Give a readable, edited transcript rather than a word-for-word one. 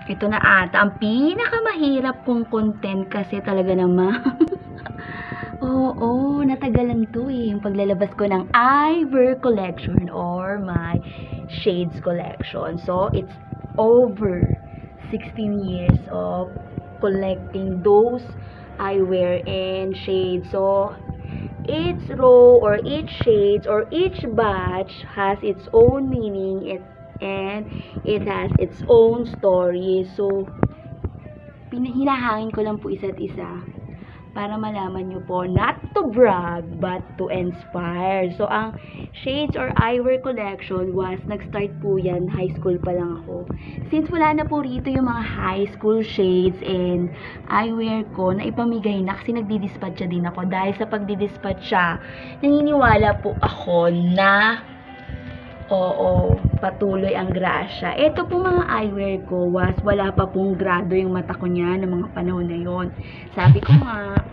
Ito na ata ang pinakamahirap kong content kasi talaga naman. Oo, natagalan to eh. Yung paglalabas ko ng eyewear collection or my shades collection. So, it's over 16 years of collecting those eyewear and shades. So, each row or each shades or each batch has its own meaning and it has its own story. So, hinahangin ko lang po isa't isa para malaman nyo po, not to brag, but to inspire. So, ang shades or eyewear collection was, nag-start po yan, high school pa lang ako. Since wala na po rito yung mga high school shades and eyewear ko, na ipamigay na kasi nagdi-dispatcha din ako. Dahil sa pagdi-dispatcha, naniniwala po ako na oo, patuloy ang grasya. Ito po mga eyewear ko was, wala pa pong grado yung mata ko niya ng mga panahon na yon. Sabi ko nga,